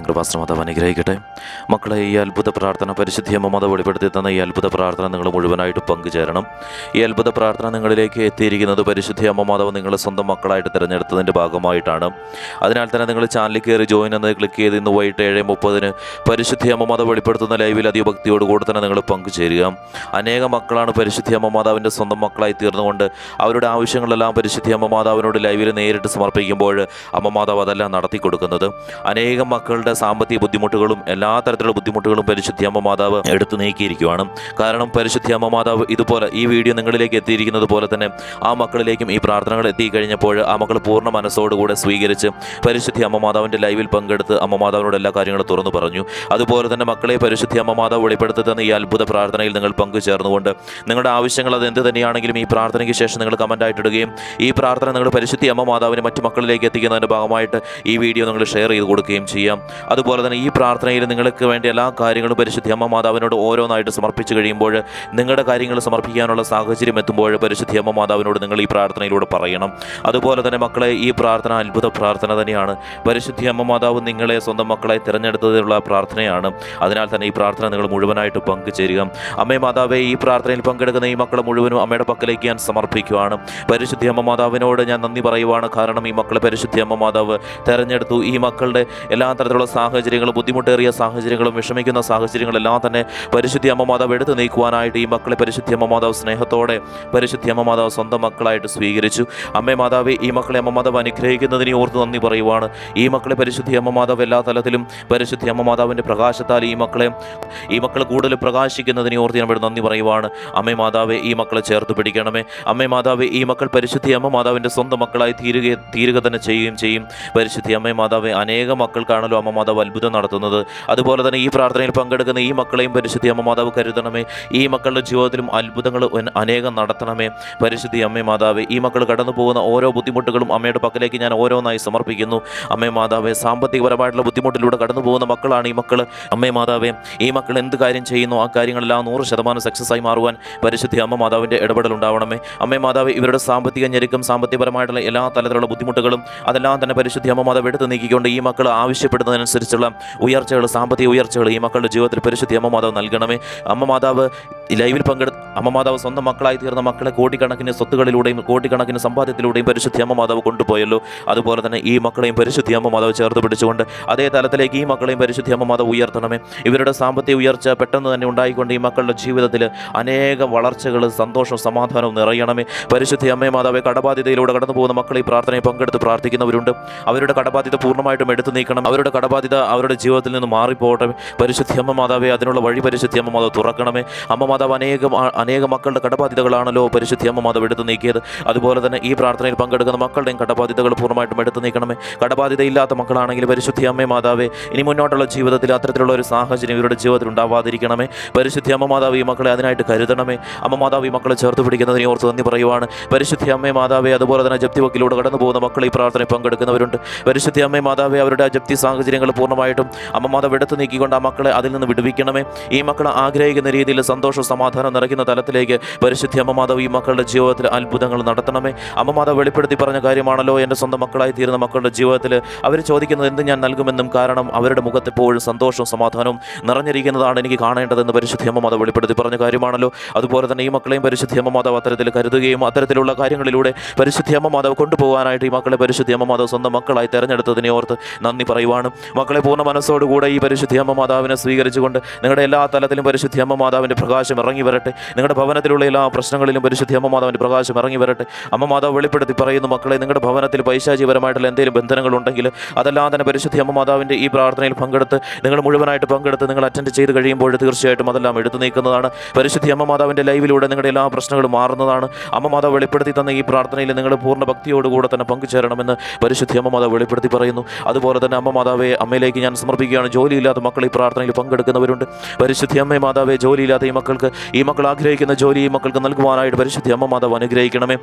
കൃപാസനമാതാവ് അനുഗ്രഹിക്കട്ടെ. മക്കളെ, ഈ അത്ഭുത പ്രാർത്ഥന പരിശുദ്ധി അമ്മ മാതാവ് വെളിപ്പെടുത്തി തന്ന ഈ അത്ഭുത പ്രാർത്ഥന നിങ്ങൾ മുഴുവനായിട്ട് പങ്കുചേരണം. ഈ അത്ഭുത പ്രാർത്ഥന നിങ്ങളിലേക്ക് എത്തിയിരിക്കുന്നത് പരിശുദ്ധി അമ്മ മാതാവ് നിങ്ങളെ സ്വന്തം മക്കളായിട്ട് തിരഞ്ഞെടുത്തതിൻ്റെ ഭാഗമായിട്ടാണ്. അതിനാൽ തന്നെ നിങ്ങൾ ചാനലിൽ കയറി ജോയിൻ എന്നത് ക്ലിക്ക് ചെയ്ത് ഇന്ന് വൈകിട്ട് 7:30 പരിശുദ്ധി അമ്മ മാതാവ് വെളിപ്പെടുത്തുന്ന ലൈവിൽ അതിഭക്തിയോടുകൂടി തന്നെ നിങ്ങൾ പങ്കുചേരുക. അനേകം മക്കളാണ് പരിശുദ്ധി അമ്മ മാതാവിൻ്റെ സ്വന്തം മക്കളായി തീർന്നുകൊണ്ട് അവരുടെ ആവശ്യങ്ങളെല്ലാം പരിശുദ്ധി അമ്മ മാതാവിനോട് ലൈവിൽ നേരിട്ട് സമർപ്പിക്കുമ്പോൾ അമ്മ മാതാവ് അതെല്ലാം നടത്തി കൊടുക്കുന്നത്. അനേകം മക്കളുടെ സാമ്പത്തിക ബുദ്ധിമുട്ടുകളും എല്ലാ തരത്തിലുള്ള ബുദ്ധിമുട്ടുകളും പരിശുദ്ധി അമ്മ മാതാവ് എടുത്തു നീക്കിയിരിക്കുകയാണ്. കാരണം പരിശുദ്ധി അമ്മ മാതാവ് ഇതുപോലെ ഈ വീഡിയോ നിങ്ങളിലേക്ക് എത്തിയിരിക്കുന്നത് പോലെ തന്നെ ആ മക്കളിലേക്കും ഈ പ്രാർത്ഥനകൾ എത്തിക്കഴിഞ്ഞപ്പോൾ ആ മക്കൾ പൂർണ്ണ മനസ്സോടുകൂടെ സ്വീകരിച്ച് പരിശുദ്ധി അമ്മ മാതാവിൻ്റെ ലൈവിൽ പങ്കെടുത്ത് അമ്മ മാതാവിനോട് എല്ലാ കാര്യങ്ങളും തുറന്നു പറഞ്ഞു. അതുപോലെ തന്നെ മക്കളെ പരിശുദ്ധി അമ്മ മാതാവ് വെളിപ്പെടുത്തി തന്ന ഈ അത്ഭുത പ്രാർത്ഥനയിൽ നിങ്ങൾ പങ്കുചേർന്നുകൊണ്ട് നിങ്ങളുടെ ആവശ്യങ്ങൾ അത് എന്ത് തന്നെയാണെങ്കിലും ഈ പ്രാർത്ഥനയ്ക്ക് ശേഷം നിങ്ങൾ കമൻ്റായിട്ട് ഇടുകയും ഈ പ്രാർത്ഥന നിങ്ങൾ പരിശുദ്ധി അമ്മ മാതാവിനെ മറ്റു മക്കളിലേക്ക് എത്തിക്കുന്നതിൻ്റെ ഭാഗമായിട്ട് ഈ വീഡിയോ നിങ്ങൾ ഷെയർ ചെയ്ത് കൊടുക്കുകയും ചെയ്യാം. അതുപോലെ തന്നെ ഈ പ്രാർത്ഥനയിൽ നിങ്ങൾക്ക് വേണ്ടി എല്ലാ കാര്യങ്ങളും പരിശുദ്ധി അമ്മ മാതാവിനോട് ഓരോന്നായിട്ട് സമർപ്പിച്ച് കഴിയുമ്പോൾ നിങ്ങളുടെ കാര്യങ്ങൾ സമർപ്പിക്കാനുള്ള സാഹചര്യം എത്തുമ്പോൾ പരിശുദ്ധി അമ്മ മാതാവിനോട് നിങ്ങൾ ഈ പ്രാർത്ഥനയിലൂടെ പറയണം. അതുപോലെ തന്നെ മക്കളെ, ഈ പ്രാർത്ഥന അത്ഭുത പ്രാർത്ഥന തന്നെയാണ്. പരിശുദ്ധി അമ്മ മാതാവ് നിങ്ങളെ സ്വന്തം മക്കളായി തിരഞ്ഞെടുത്തതിനുള്ള പ്രാർത്ഥനയാണ്. അതിനാൽ തന്നെ ഈ പ്രാർത്ഥന നിങ്ങൾ മുഴുവനായിട്ട് പങ്കുചേരുക. അമ്മേ മാതാവേ, ഈ പ്രാർത്ഥനയിൽ പങ്കെടുക്കുന്ന ഈ മക്കളെ മുഴുവനും അമ്മയുടെ പക്കലേക്ക് ഞാൻ സമർപ്പിക്കുകയാണ്. പരിശുദ്ധി അമ്മ മാതാവിനോട് ഞാൻ നന്ദി പറയുവാണ്. കാരണം ഈ മക്കളെ പരിശുദ്ധി അമ്മ മാതാവ് തെരഞ്ഞെടുത്തു. ഈ മക്കളുടെ എല്ലാ തരത്തിലുള്ള സാഹചര്യങ്ങളും, ബുദ്ധിമുട്ടേറിയ സാഹചര്യങ്ങളും, വിഷമിക്കുന്ന സാഹചര്യങ്ങളെല്ലാം തന്നെ പരിശുദ്ധി അമ്മ മാതാവ് എടുത്തു നീക്കുവാനായിട്ട് ഈ മക്കളെ പരിശുദ്ധി അമ്മ മാതാവ് സ്നേഹത്തോടെ പരിശുദ്ധി അമ്മ മാതാവ് സ്വന്തം മക്കളായിട്ട് സ്വീകരിച്ചു. അമ്മേ മാതാവേ, ഈ മക്കളെ അമ്മ മാതാവ് അനുഗ്രഹിക്കുന്നതിനെ ഓർത്ത് നന്ദി പറയുവാണ്. ഈ മക്കളെ പരിശുദ്ധി അമ്മ മാതാവ് എല്ലാ തലത്തിലും പരിശുദ്ധി അമ്മ മാതാവിൻ്റെ പ്രകാശത്താൽ ഈ മക്കൾ കൂടുതൽ പ്രകാശിക്കുന്നതിനെ ഓർത്ത് ഞാൻ നന്ദി പറയുവാണ്. അമ്മേ മാതാവേ, ഈ മക്കളെ ചേർത്ത് പിടിക്കണമേ. അമ്മേ മാതാവേ, ഈ മക്കൾ പരിശുദ്ധി അമ്മ മാതാവിൻ്റെ സ്വന്തം മക്കളായി തീരുക തന്നെ ചെയ്യുകയും ചെയ്യും. പരിശുദ്ധി അമ്മേ മാതാവേ, അനേകം മക്കൾക്കാണല്ലോ അമ്മ മാതാവ് അത്ഭുതം നടത്തുന്നത്. അതുപോലെ തന്നെ ഈ പ്രാർത്ഥനയിൽ പങ്കെടുക്കുന്ന ഈ മക്കളെയും പരിശുദ്ധി അമ്മ മാതാവ് കരുതണമേ. ഈ മക്കളുടെ ജീവിതത്തിലും അത്ഭുതങ്ങൾ അനേകം നടത്തണമേ. പരിശുദ്ധി അമ്മേ മാതാവേ, ഈ മക്കൾ കടന്നു പോകുന്ന ഓരോ ബുദ്ധിമുട്ടുകളും അമ്മയുടെ പക്കലേക്ക് ഞാൻ ഓരോന്നായി സമർപ്പിക്കുന്നു. അമ്മേ മാതാവേ, സാമ്പത്തികപരമായിട്ടുള്ള ബുദ്ധിമുട്ടിലൂടെ കടന്നു പോകുന്ന മക്കളാണ് ഈ മക്കൾ. അമ്മേ മാതാവേ, ഈ മക്കൾ എന്ത് കാര്യം ചെയ്യുന്നു ആ കാര്യങ്ങളെല്ലാം 100% സക്സസ് ആയി മാറുവാൻ പരിശുദ്ധി അമ്മ മാതാവിൻ്റെ ഇടപെടൽ ഉണ്ടാവണമേ. അമ്മേ മാതാവേ, ഇവരുടെ സാമ്പത്തിക ഞെരുക്കം, സാമ്പത്തികപരമായിട്ടുള്ള എല്ലാ തലത്തിലുള്ള ബുദ്ധിമുട്ടുകളും അതെല്ലാം തന്നെ പരിശുദ്ധി അമ്മ മാതാവ് എടുത്ത് നീക്കിക്കൊണ്ട് ഈ മക്കൾ ആവശ്യപ്പെടുന്നതിനനുസരിച്ചുള്ള ഉയർച്ചകൾ, സാമ്പത്തിക ഉയർച്ചകൾ ഈ മക്കളുടെ ജീവിതത്തിൽ പരിശുദ്ധി അമ്മ മാതാവ് നൽകണമേ. അമ്മ മാതാവ് ലൈവിൽ അമ്മ മാതാവ് സ്വന്തം മക്കളായി തീർന്ന മക്കളെ കോടിക്കണക്കിന് സ്വത്തുകളിലൂടെയും കോടിക്കണക്കിന് സമ്പാദ്യത്തിലൂടെയും പരിശുദ്ധി അമ്മ മാതാവ് കൊണ്ടുപോയല്ലോ. അതുപോലെ തന്നെ ഈ മക്കളെയും പരിശുദ്ധി അമ്മ മാതാവ് ചേർത്ത് പിടിച്ചുകൊണ്ട് അതേ തലത്തിലേക്ക് ഈ മക്കളെയും പരിശുദ്ധി അമ്മ മാതാവ് ഉയർത്തണമേ. ഇവരുടെ സാമ്പത്തിക ഉയർച്ച പെട്ടെന്ന് തന്നെ ഉണ്ടായിക്കൊണ്ട് ഈ മക്കളുടെ ജീവിതത്തിൽ അനേകം വളർച്ചകൾ, സന്തോഷവും സമാധാനവും നിറയണമേ. പരിശുദ്ധി അമ്മ മാതാവെ, കടബാധ്യതയിലൂടെ കടന്നു പോകുന്ന മക്കൾ ഈ പ്രാർത്ഥനയിൽ പങ്കെടുത്ത് പ്രാർത്ഥിക്കുന്നവരുണ്ട്. അവരുടെ കടബാധ്യത പൂർണ്ണമായിട്ടും എടുത്തു നീക്കണം. അവരുടെ കടബാധ്യത അവരുടെ ജീവിതത്തിൽ നിന്ന് മാറിപ്പോകട്ടെ. പരിശുദ്ധി അമ്മ മാതാവെ, അതിനുള്ള വഴി പരിശുദ്ധി അമ്മ മാതാവ് തുറക്കണമേ. അമ്മ മാതാവ് അനേകം മക്കളുടെ കടബാധ്യതകളാണല്ലോ പരിശുദ്ധി അമ്മ മാതാവ് എടുത്തു നീക്കിയത്. അതുപോലെ തന്നെ ഈ പ്രാർത്ഥനയിൽ പങ്കെടുക്കുന്ന മക്കളുടെയും കടബാധ്യതകൾ പൂർണ്ണമായിട്ടും എടുത്തു നീക്കണമേ. കടബാധ്യതയില്ലാത്ത മക്കളാണെങ്കിൽ പരിശുദ്ധി അമ്മ മാതാവെ, ഇനി മുന്നോട്ടുള്ള ജീവിതത്തിൽ അത്തരത്തിലുള്ള ഒരു സാഹചര്യം ഇവരുടെ ജീവിതത്തിൽ ഉണ്ടാവാതിരിക്കണമേ. പരിശുദ്ധി അമ്മ മാതാവ് ഈ മക്കളെ അതിനായിട്ട് കരുതണമേ. അമ്മ മാതാവ് ഈ മക്കളെ ചേർത്ത് പിടിക്കുന്നതിനെ ഓർത്ത് നന്ദി പറയുവാണ്. പരിശുദ്ധി അമ്മ മാതാവെ, അതുപോലെ തന്നെ ജപ്തി വക്കിലൂടെ കടന്നു പോകുന്ന മക്കൾ ഈ പ്രാർത്ഥനയിൽ പങ്കെടുക്കുന്നവരുണ്ട്. പരിശുദ്ധി അമ്മ മാതാവെ, അവരുടെ ജപ്തി സാഹചര്യങ്ങൾ പൂർണ്ണമായിട്ടും അമ്മ മാതാവ് എടുത്തു നീക്കിക്കൊണ്ട് ആ മക്കളെ അതിൽ നിന്ന് വിടുവിക്കണമേ. ഈ മക്കൾ ആഗ്രഹിക്കുന്ന രീതിയിൽ സന്തോഷം, സമാധാനം നിറയ്ക്കുന്ന തലത്തിലേക്ക് പരിശുദ്ധി അമ്മ മാതാവ് ഈ മക്കളുടെ ജീവിതത്തിൽ അത്ഭുതങ്ങൾ നടത്തണമേ. അമ്മ മാതാവ് വെളിപ്പെടുത്തി പറഞ്ഞ കാര്യമാണല്ലോ, എൻ്റെ സ്വന്തം മക്കളായി തീരുന്ന മക്കളുടെ ജീവിതത്തിൽ അവർ ചോദിക്കുന്നത് എന്ത് ഞാൻ നൽകുമെന്നും, കാരണം അവരുടെ മുഖത്തെപ്പോഴും സന്തോഷവും സമാധാനവും നിറഞ്ഞിരിക്കുന്നതാണ് എനിക്ക് കാണേണ്ടതെന്ന് പരിശുദ്ധി അമ്മ മാതാവ് വെളിപ്പെടുത്തി പറഞ്ഞ കാര്യമാണല്ലോ. അതുപോലെ തന്നെ ഈ മക്കളെയും പരിശുദ്ധി അമ്മ മാതാവ് അത്തരത്തിൽ കരുതുകയും അത്തരത്തിലുള്ള കാര്യങ്ങളിലൂടെ പരിശുദ്ധി അമ്മ മാതാവ് കൊണ്ടുപോകാനായിട്ട് ഈ മക്കളെ പരിശുദ്ധി അമ്മ മാതാവ് സ്വന്തം മക്കളായി തിരഞ്ഞെടുത്തതിനെ ഓർത്ത് നന്ദി പറയുവാണ്. മക്കളെ പൂർണ്ണ മനസ്സോടുകൂടെ ഈ പരിശുദ്ധി അമ്മ മാതാവിനെ സ്വീകരിച്ചുകൊണ്ട് നിങ്ങളുടെ എല്ലാ തലത്തിലും പരിശുദ്ധി അമ്മ മാതാവിൻ്റെ പ്രകാശം ഇറങ്ങി വരട്ടെ. നിങ്ങളുടെ ഭവനത്തിലുള്ള എല്ലാ പ്രശ്നങ്ങളിലും പരിശുദ്ധി അമ്മ മാതാവിൻ്റെ പ്രകാശം ഇറങ്ങി വരട്ടെ. അമ്മ മാതാവ് വെളിപ്പെടുത്തി പറയുന്നു, മക്കളെ, നിങ്ങളുടെ ഭവനത്തിൽ പൈശാചികപരമായിട്ടുള്ള എന്തെങ്കിലും ബന്ധനങ്ങളുണ്ടെങ്കിൽ അതെല്ലാം തന്നെ പരിശുദ്ധി അമ്മ മാതാവിൻ്റെ ഈ പ്രാർത്ഥനയിൽ പങ്കെടുത്ത് നിങ്ങൾ മുഴുവനായിട്ട് പങ്കെടുത്ത് നിങ്ങൾ അറ്റൻഡ് ചെയ്ത് കഴിയുമ്പോൾ തീർച്ചയായിട്ടും അതെല്ലാം എടുത്തു നീക്കുന്നതാണ്. പരിശുദ്ധി അമ്മ മാതാവിൻ്റെ ലൈവിലൂടെ നിങ്ങളുടെ എല്ലാ പ്രശ്നങ്ങളും മാറുന്നതാണ്. അമ്മ മാതാവ് വെളിപ്പെടുത്തി തന്ന ഈ പ്രാർത്ഥനയിൽ നിങ്ങൾ പൂർണ്ണ ഭക്തിയോടുകൂടെ തന്നെ പങ്കുചേരണമെന്ന് പരിശുദ്ധി അമ്മ മാതാവ് വെളിപ്പെടുത്തി പറയുന്നു. അതുപോലെ തന്നെ അമ്മ മാതാവെ, അമ്മയിലേക്ക് ഞാൻ സമർപ്പിക്കുകയാണ്. ജോലിയില്ലാത്ത മക്കൾ ഈ പ്രാർത്ഥനയിൽ പങ്കെടുക്കുന്നവരുണ്ട്. പരിശുദ്ധി അമ്മ മാതാവെ, ജോലിയില്ലാത്ത ഈ മക്കൾ ആഗ്രഹിക്കുന്ന ജോലി ഈ മക്കൾക്ക് നൽകുവാനായിട്ട് പരിശുദ്ധി അമ്മ മാതാവ് അനുഗ്രഹിക്കണമേ.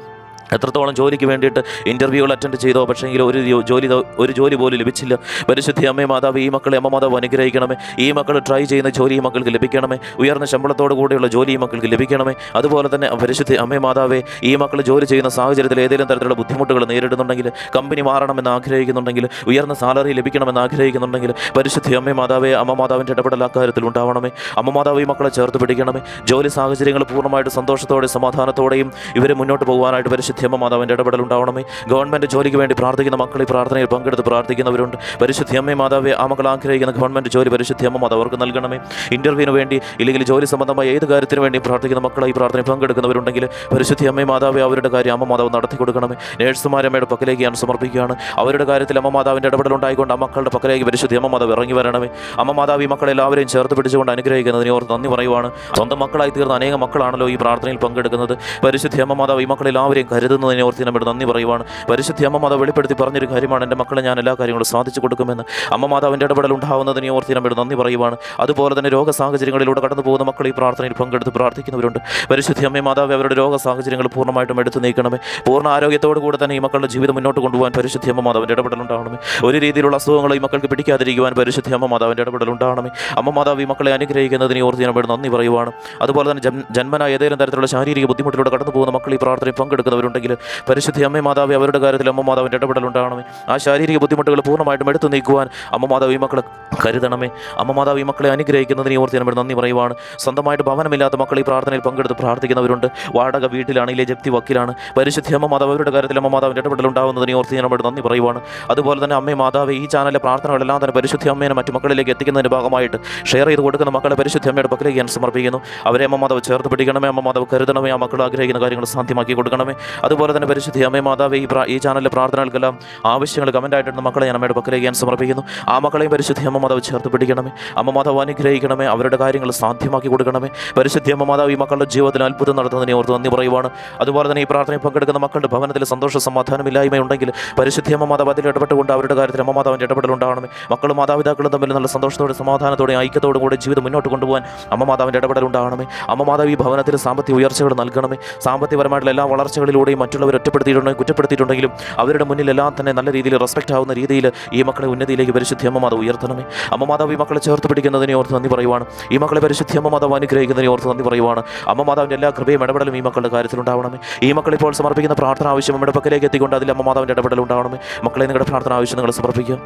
എത്രത്തോളം ജോലിക്ക് വേണ്ടിയിട്ട് ഇൻ്റർവ്യൂകൾ അറ്റൻഡ് ചെയ്തോ, പക്ഷേങ്കിൽ ഒരു ജോലി പോലും ലഭിച്ചില്ല. പരിശുദ്ധ അമ്മേ മാതാവ്, ഈ മക്കളെ അമ്മ മാതാവ് അനുഗ്രഹിക്കണമേ. ഈ മക്കൾ ട്രൈ ചെയ്യുന്ന ജോലി ഈ മക്കൾക്ക് ലഭിക്കണമേ. ഉയർന്ന ശമ്പളത്തോടു കൂടിയുള്ള ജോലി ഈ മക്കൾക്ക് ലഭിക്കണമേ. അതുപോലെ തന്നെ പരിശുദ്ധ അമ്മേ മാതാവേ, ഈ മക്കൾ ജോലി ചെയ്യുന്ന സാഹചര്യത്തിൽ ഏതെങ്കിലും തരത്തിലുള്ള ബുദ്ധിമുട്ടുകൾ നേരിടുന്നുണ്ടെങ്കിൽ, കമ്പനി മാറണമെന്ന് ആഗ്രഹിക്കുന്നുണ്ടെങ്കിൽ, ഉയർന്ന സാലറി ലഭിക്കണമെന്ന് ആഗ്രഹിക്കുന്നുണ്ടെങ്കിൽ, പരിശുദ്ധ അമ്മേ മാതാവേ, അമ്മ മാതാവിൻ്റെ ഇടപെടൽ അക്കാര്യത്തിൽ ഉണ്ടാവണമേ. അമ്മ മാതാവ് ഈ മക്കളെ ചേർത്ത് പിടിക്കണമേ. ജോലി സാഹചര്യങ്ങൾ പൂർണ്ണമായിട്ട് സന്തോഷത്തോടെ സമാധാനത്തോടെയും ഇവരെ മുന്നോട്ട് പോകുവാനായിട്ട് പരിശുദ്ധ അമ്മ മാതാവിൻ്റെ ഇടപെടൽ ഉണ്ടാവണമേ. ഗവൺമെൻറ് ജോലിക്ക് വേണ്ടി പ്രാർത്ഥിക്കുന്ന മക്കൾ ഈ പ്രാർത്ഥനയിൽ പങ്കെടുത്ത് പ്രാർത്ഥിക്കുന്നവരുണ്ട്. പരിശുദ്ധ അമ്മേ മാതാവേ, ആ മക്കൾ ആഗ്രഹിക്കുന്ന ഗവൺമെൻറ് ജോലി പരിശുദ്ധ അമ്മ മാതാവ് അവർക്ക് നൽകണമേ. ഇൻ്റർവ്യൂവിന് വേണ്ടി ഇല്ലെങ്കിൽ ജോലി സംബന്ധമായ ഏത് കാര്യത്തിന് വേണ്ടി പ്രാർത്ഥിക്കുന്ന മക്കളെ ഈ പ്രാർത്ഥനയിൽ പങ്കെടുക്കുന്നവരുണ്ടെങ്കിൽ പരിശുദ്ധ അമ്മേ മാതാവേ, അവരുടെ കാര്യം അമ്മ മാതാവ് നടത്തി കൊടുക്കണമേ. നേഴ്സുമാരെ അമ്മയുടെ പക്കലേക്ക് ഞാൻ സമർപ്പിക്കുകയാണ്. അവരുടെ കാര്യത്തിൽ അമ്മ മാതാവിൻ്റെ ഇടപെടൽ ഉണ്ടായിക്കൊണ്ട് ആ മക്കളുടെ പക്കലേക്ക് പരിശുദ്ധ അമ്മ മാതാവ് ഇറങ്ങി വരണമേ. അമ്മ മാതാവ് ഈ മക്കളെ എല്ലാവരെയും ചേർത്ത് പിടിച്ചുകൊണ്ട് അനുഗ്രഹിക്കുന്നതിന് ഓർത്ത് നന്ദി പറയുവാണ്. സ്വന്തം മക്കളായി തീർന്ന അനേകം മക്കളാണല്ലോ ഈ പ്രാർത്ഥനയിൽ പങ്കെടുക്കുന്നത്. പരിശുദ്ധ അമ്മ മാതാവ് ഈ മക്കളെ എല്ലാവരെയും കരുതുന്നതിനെ ഓർത്ത് നമ്മുടെ നന്ദി പറയുവാണ്. പരിശുദ്ധ അമ്മ മാതാവ് വെളിപ്പെടുത്തി പറഞ്ഞൊരു കാര്യമാണ്, എൻ്റെ മക്കളെ ഞാൻ എല്ലാ കാര്യങ്ങളും സാധിച്ചു കൊടുക്കുമെന്ന്. അമ്മ മാതാവിൻ്റെ ഇടപെടൽ ഉണ്ടാകുന്നതിനെ ഓർത്ത് നമ്മുടെ നന്ദി പറയുവാണ്. അതുപോലെ തന്നെ രോഗ സാഹചര്യങ്ങളിലൂടെ കടന്നു പോകുന്ന മക്കൾ ഈ പ്രാർത്ഥനയിൽ പങ്കെടുത്ത് പ്രാർത്ഥിക്കുന്നവരുണ്ട്. പരിശുദ്ധ അമ്മ മാതാവ് അവരുടെ രോഗ സാഹചര്യങ്ങൾ പൂർണ്ണമായിട്ടും എടുത്തു നീക്കണമേ. പൂർണ്ണ ആരോഗ്യത്തോടു കൂടെ തന്നെ ഈ മക്കളുടെ ജീവിതം മുന്നോട്ട് കൊണ്ടുപോകാൻ പരിശുദ്ധ അമ്മ മാതാവിൻ്റെ ഇടപെടൽ ഉണ്ടാവണമേ. ഒരു രീതിയിലുള്ള അസുഖങ്ങൾ ഈ മക്കൾക്ക് പിടിക്കാതിരിക്കുവാൻ പരിശുദ്ധ അമ്മ മാതാവിൻ്റെ ഇടപെടൽ ഉണ്ടാവണമേ. അമ്മ മാതാവ് ഈ മക്കളെ അനുഗ്രഹിക്കുന്നതിനെ ഓർത്ത് നമ്മുടെ നന്ദി പറയുവാണ്. അതുപോലെ തന്നെ ജന്മന ഏതെങ്കിലും തരത്തിലുള്ള ശാരീരിക ബുദ്ധിമുട്ടിലൂടെ കടന്നു പോകുന്ന മക്കൾ ഈ പ്രാർത്ഥനയിൽ പങ്കെടുക്കുന്നവരുണ്ടെങ്കിൽ പരിശുദ്ധ അമ്മ മാതാവ് അവരുടെ കാര്യത്തിൽ അമ്മ മാതാവിൻ്റെ ഇടപെടൽ ഉണ്ടാകണമേ. ആ ശാരീരിക ബുദ്ധിമുട്ടുകൾ പൂർണ്ണമായിട്ടും എടുത്തു നീക്കുവാൻ അമ്മ മാതാവ് ഈ മക്കളെ കരുതണമേ. അമ്മ മാതാവ് ഈ മക്കളെ അനുഗ്രഹിക്കുന്നതിനെ ഓർത്ത് നമ്മൾ നന്ദി പറയുവാണ്. സ്വന്തമായിട്ട് ഭവനമില്ലാത്ത മക്കൾ ഈ പ്രാർത്ഥനയിൽ പങ്കെടുത്ത് പ്രാർത്ഥിക്കുന്നവരുണ്ട്. വാടക വീട്ടിലാണെങ്കിലേ ജപ്തി വക്കിലാണ്. പരിശുദ്ധ അമ്മ മാതാവ് അവരുടെ കാര്യത്തിൽ അമ്മ മാതാവിൻ്റെ ഇടപെടൽ ഉണ്ടാകുന്നതിനെ ഓർത്ത് നമ്മൾ നന്ദി പറയുവാണ്. അതുപോലെ തന്നെ അമ്മേ മാതാവ്, ഈ ചാനലിലെ പ്രാർത്ഥനകളെല്ലാം തന്നെ പരിശുദ്ധ അമ്മേനെ മറ്റു മക്കളിലേക്ക് എത്തിക്കുന്നതിൻ്റെ ഭാഗമായിട്ട് ഷെയർ ചെയ്ത് കൊടുക്കുന്ന മക്കളെ പരിശുദ്ധ അമ്മയുടെ പക്കലേക്ക് ഞാൻ സമർപ്പിക്കുന്നു. അവരെ അമ്മ മാതാവ് ചേർത്ത് പിടിക്കണമേ. അമ്മ മാതാവ് കരുതണമേ. ആ മക്കൾ ആഗ്രഹിക്കുന്ന കാര്യങ്ങൾ സാധ്യമാക്കി കൊടുക്കണമേ. അതുപോലെ തന്നെ പരിശുദ്ധ അമ്മേ മാതാവ്, ഈ ചാനലിലെ പ്രാർത്ഥനകൾക്കെല്ലാം ആവശ്യങ്ങൾ കമൻറ്റായിട്ടുണ്ട് മക്കളെ ഞാൻ അമ്മയുടെ പക്കലേക്ക് ഞാൻ സമർപ്പിക്കുന്നു. ആ മക്കളെയും പരിശുദ്ധ അമ്മ മാതാവ് ചേർത്ത് പിടിക്കണമേ. അമ്മ മാതാവ് അനുഗ്രഹിക്കണമേ. അവരുടെ കാര്യങ്ങൾ സാധ്യമാക്കി കൊടുക്കണമേ. പരിശുദ്ധ അമ്മ മാതാവ് ഈ മക്കളുടെ ജീവിതത്തിൽ അത്ഭുതം നടത്തുന്നതിനെ ഓർത്ത് നന്ദി പറയുവാണ്. അതുപോലെ തന്നെ ഈ പ്രാർത്ഥനയിൽ പങ്കെടുക്കുന്ന മക്കളുടെ ഭവനത്തിൽ സന്തോഷ സമാധാനമില്ലായ്മയുണ്ടെങ്കിൽ പരിശുദ്ധ അമ്മ മാതാവ് അതിൽ ഇടപെട്ടുകൊണ്ട് അവരുടെ കാര്യത്തിൽ അമ്മ മാതാവിൻ്റെ ഇടപെടൽ ഉണ്ടാവണമേ. മക്കളും മാതാപിതാക്കളും തമ്മിൽ നല്ല സന്തോഷത്തോടെ സമാധാനത്തോടെ ഐക്യത്തോടും കൂടെ ജീവിതം മുന്നോട്ട് കൊണ്ടുപോകാൻ അമ്മ മാതാവിൻ്റെ ഇടപെടൽ ഉണ്ടാവണമേ. അമ്മ മാതാവ് ഈ ഭവനത്തിൽ സാമ്പത്തിക ഉയർച്ചകൾ നൽകണമേ. സാമ്പത്തികപരമായിട്ടുള്ള എല്ലാ വളർച്ചകളിലൂടെയും മറ്റുള്ളവർ ഒറ്റപ്പെടുത്തിയിട്ടുണ്ടെങ്കിൽ കുറ്റപ്പെടുത്തിയിട്ടുണ്ടെങ്കിലും അവരുടെ മുന്നിലെല്ലാം തന്നെ നല്ല രീതിയിൽ റെസ്പെക്റ്റ് ആവുന്ന രീതിയിൽ ഈ മക്കളെ ഉന്നതിയിലേക്ക് പരിശുദ്ധ അമ്മ മാതാവ് ഉയർത്തണമേ. അമ്മ മാതാവ് ഈ മക്കളെ ചേർത്ത് പിടിക്കുന്നതിനെ ഓർത്ത് നന്ദി പറയുവാണ്. ഈ മക്കളെ പരിശുദ്ധ അമ്മ മാതാവ് അനുഗ്രഹിക്കുന്നതിനെ ഓർത്ത് നന്ദി പറയുവാണ്. അമ്മ മാതാവിൻ്റെ എല്ലാ കൃപയും ഇടപെടലും ഈ മക്കളുടെ കാര്യത്തിൽ ഉണ്ടാവണമേ. ഈ മക്കൾ ഇപ്പോൾ സമർപ്പിക്കുന്ന പ്രാർത്ഥന ആവശ്യം നമ്മുടെ പക്കലേക്ക് എത്തിക്കൊണ്ട് അതിൽ അമ്മ മാതാവിൻ്റെ ഇടപെടൽ ഉണ്ടാവണമേ. മക്കളെ നിങ്ങളുടെ പ്രാർത്ഥന ആവശ്യം നിങ്ങൾ സമർപ്പിക്കുക.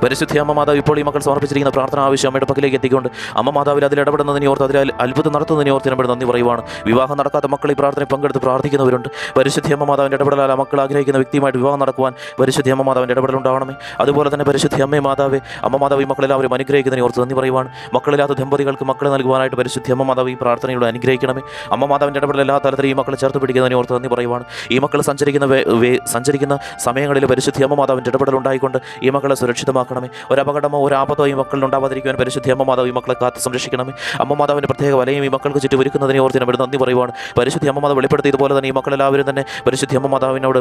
പരിശുദ്ധ അമ്മ മാതാവ് ഇപ്പോൾ ഈ മക്കൾ സമർപ്പിച്ചിരിക്കുന്ന പ്രാർത്ഥന ആവശ്യം അമ്മയുടെ പക്കലേക്ക് എത്തിക്കൊണ്ട് അമ്മ മാതാവിൽ അതിൽ ഇടപെടുന്നതിനെ ഓർത്ത് അതിൽ അത്ഭുതം നടത്തുന്നതിനെ ഓർത്ത് നമ്മൾ നന്ദി പറയുവാണ്. വിവാഹം നടക്കാത്ത മക്കൾ ഈ പ്രാർത്ഥനയിൽ പങ്കെടുത്ത് പ്രാർത്ഥിക്കുന്നവരുണ്ട്. പരിശുദ്ധ അമ്മ മാതാവിൻ്റെ ഇടപെടലാൽ ആ മക്കൾ ആഗ്രഹിക്കുന്ന വ്യക്തിയുമായിട്ട് വിവാഹം നടക്കുവാൻ പരിശുദ്ധ അമ്മ മാതാവിൻ്റെ ഇടപെടൽ ഉണ്ടാവണമേ. അതുപോലെ തന്നെ പരിശുദ്ധ അമ്മ മാതാവ് ഈ മക്കളെല്ലാവരും അനുഗ്രഹിക്കുന്നതിനെ ഓർത്ത് നന്ദി പറയുവാണ്. മക്കളില്ലാത്ത ദമ്പതികൾക്ക് മക്കളെ നൽകുവാനായിട്ട് പരിശുദ്ധ അമ്മ മാതാവ് ഈ പ്രാർത്ഥനയോട് അനുഗ്രഹിക്കണമേ. അമ്മ മാതാവിൻ്റെ ഇടപെടൽ എല്ലാ തരത്തിലും ഈ മക്കളെ ചേർത്ത് പിടിക്കുന്നതിനെ ഓർത്ത് നന്ദി പറയുവാണ്. ഈ മക്കൾ സഞ്ചരിക്കുന്ന സമയങ്ങളിൽ പരിശുദ്ധ അമ്മ മാതാവിൻ്റെ ഇടപെടൽ ഉണ്ടായിക്കൊണ്ട് ഈ മക്കളെ സുരക്ഷിതമാക്കണമേ. ഒരു അപകടമോ ഒരു ആപത്തോ ഈ മക്കളിൽ ഉണ്ടാവാതിരിക്കുവാൻ പരിശുദ്ധ അമ്മ മാതാവ് ഈ മക്കളെ കാത്ത് സംരക്ഷിക്കണമേ. അമ്മ മാതാവിൻ്റെ പ്രത്യേക വലയും ഈ മക്കൾക്ക് ചുറ്റും ഒരുക്കുന്നതിനെ ഓർത്ത് നമ്മൾ നന്ദി പറയുവാണ്. പരിശുദ്ധ അമ്മ മാതാവ് വെളിപ്പെടുത്തിയതുപോലെ തന്നെ ഈ മക്കളെല്ലാവരും തന്നെ പരിശുദ്ധ അമ്മ മാതാവിനോട്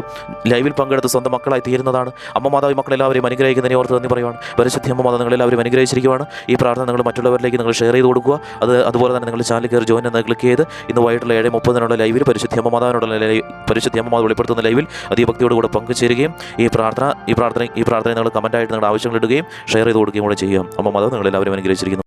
ലൈവിൽ പങ്കെടുത്ത് സ്വന്തം മക്കളായി തീരുന്നതാണ്. അമ്മ മാതാവ് ഈ മക്കളെല്ലാവരെയും അനുഗ്രഹിക്കുന്നതിനെ ഓർത്ത് നന്ദി പറയുവാണ്. പരിശുദ്ധ അമ്മ മാതാവ് നിങ്ങളെല്ലാവരും അനുഗ്രഹിച്ചിരിക്കുകയാണ്. ഈ പ്രാർത്ഥന നിങ്ങൾ മറ്റുള്ളവരിലേക്ക് നിങ്ങൾ ഷെയർ ചെയ്ത് കൊടുക്കുക. അതുപോലെ തന്നെ നിങ്ങൾ ചാനൽ കയറി ജോയിൻ എന്ന് ക്ലിക്ക് ചെയ്ത് ഇന്ന് വൈകിട്ടുള്ള 7:30 ലൈവിൽ പരിശുദ്ധ അമ്മ മാതാവ് വെളിപ്പെടുത്തുന്ന ലൈവിൽ അതിഭക്തിയോടുകൂടെ പങ്കുചേരുകയും ഈ പ്രാർത്ഥന നിങ്ങൾ കമൻറ്റായിട്ട് നിങ്ങളുടെ ആവശ്യങ്ങൾ ഇടുകയും ഷെയർ ചെയ്ത് കൊടുക്കുകയും കൂടെ ചെയ്യാം. അമ്മ മാതാവ് നിങ്ങളെല്ലാവരും അനുഗ്രഹിച്ചിരിക്കുന്നു.